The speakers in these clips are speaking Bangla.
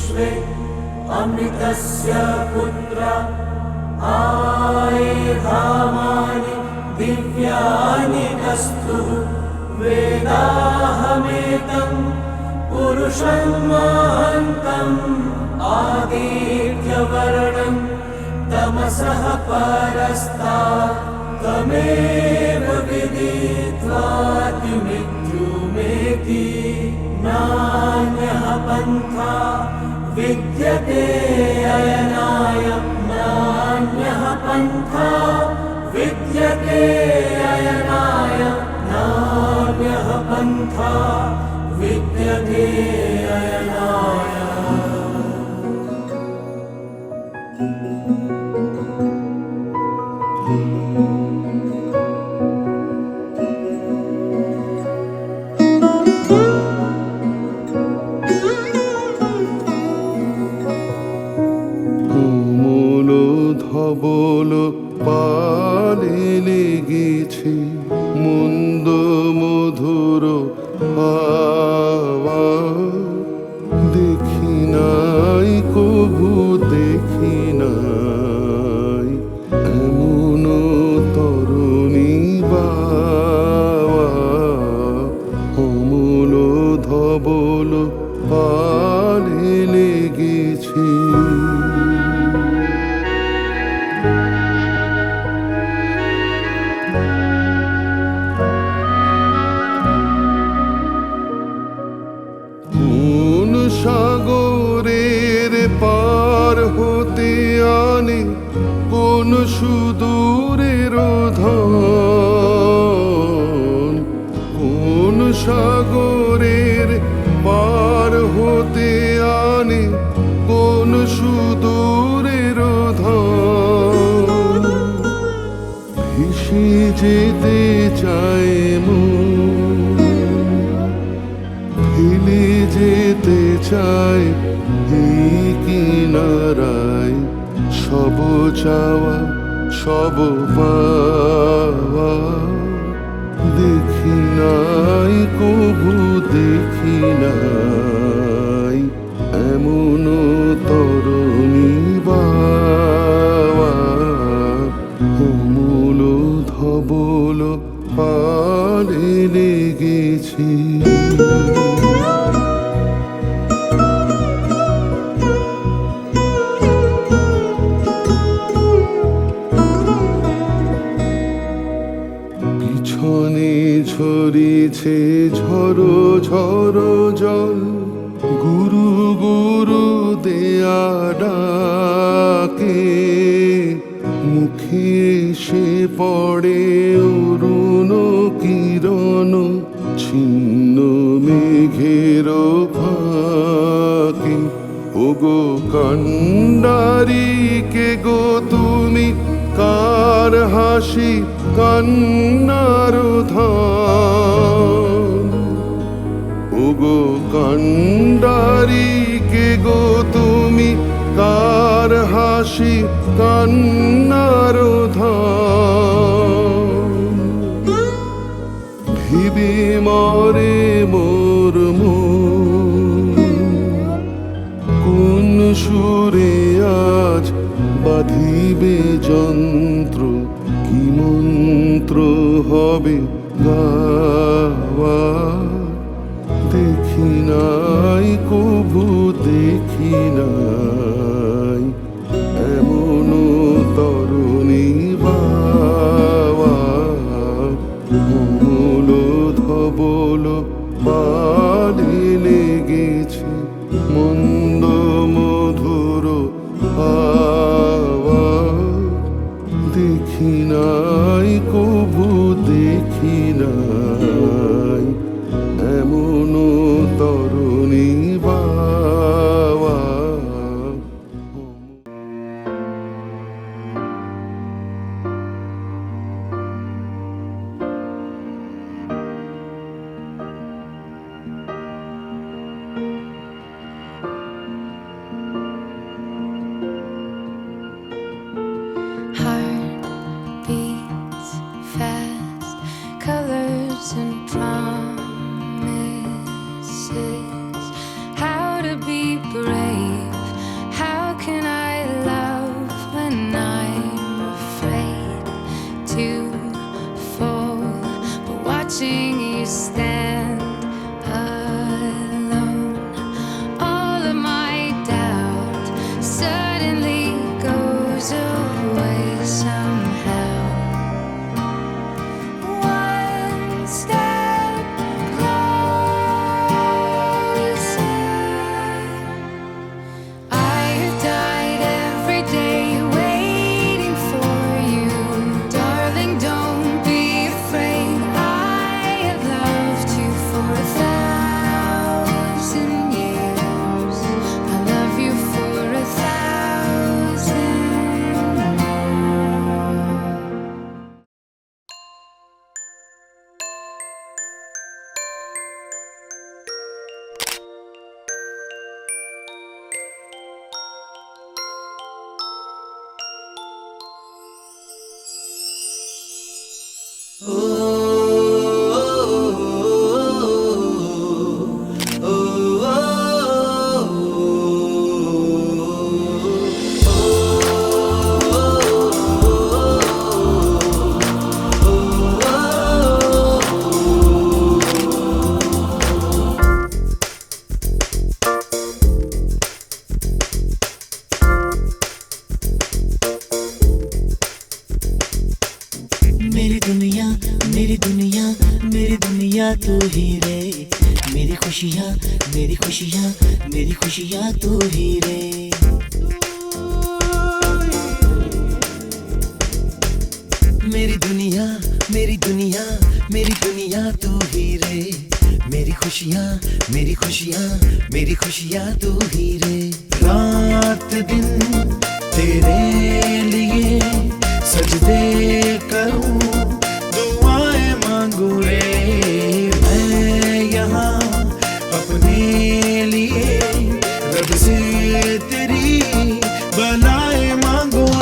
विश्वे अमृतस्य पुत्रा आयुधामानि दिव्यानि तस्तुः वेदाहमेतं पुरुषं महान्तम् आदित्यवर्णं तमसः परस्तात् तमेव विदित्वाद्युमित्युमेति नान्यः पन्था विद्यते अयनाय नान्यः पन्था विद्यते अयनाय नान्यः पन्था विद्यते अयनाय। ধবল পালে লেগেছে মন্দ মধুর হাওয়া, দেখি নাই কভু দেখি নাই এমন তরুণী বাওয়া। অমূল ধবল পালে লেগেছে সাগরের পার হতে আনে কোন সুদূরের ধন। কোন সাগরের পার হতে আনে কোন সুদূরের ধন। ভেসে যেতে চায় মন, ফেলে যেতে চায় এই কিনারায়, সব চাওয়া সব পাওয়া। দেখি নাই কভু দেখি নাই এমন তরুণী বাওয়া। অমূল ধবল পালে লেগেছি পিছনে ঝরিছে ঝরো ঝরো জল, গুরু গুরু দেয়া ডাকে। মুখে এসে পড়ে অরুণ কিরণ ছিন্ন মেঘের ফাঁকে। ওগো কান্ডারি কে গো তুমি, কার হাসি কান্নার ধান। ওগো কান্ডারি কে গো তুমি, কার হাসি কান্নার ধান। ভেবে মরে মোর মন, কোন সুরে আজ বাঁধিবে যন্ত্র, কি মন্ত্র হবে গাওয়া। দেখি নাই কভু দেখি নাই এমন তরুণী বাওয়া। অমূল ধবল পালে লেগেছে মন্দ মধুর হাওয়া। দেখি নাই কভু দেখি নাই এমন তরুণী বাওয়া। मेरी दुनिया मेरी दुनिया मेरी दुनिया तू ही रे, मेरी खुशियाँ मेरी खुशियाँ मेरी खुशियाँ तू ही रे। मेरी दुनिया मेरी दुनिया मेरी दुनिया तू ही रे, मेरी खुशियाँ मेरी खुशियाँ मेरी खुशियाँ तू ही रे। रात दिन तेरे लिए सजदे करूं, दुआएं मांगू रे, मैं यहाँ अपने लिए रब से तेरी बनाए मांगू रे।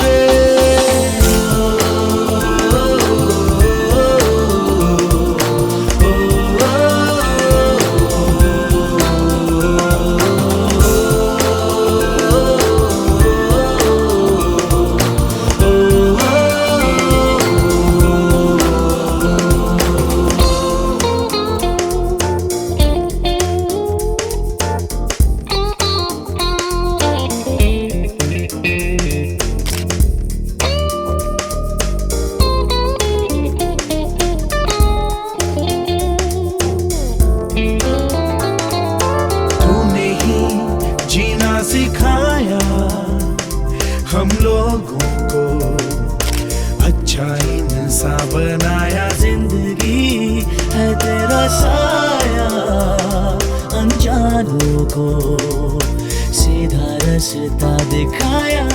सिखाया हम लोगों को, अच्छा इंसान बनाया, जिंदगी है तेरा साया, अनजानों को सीधा रास्ता दिखाया।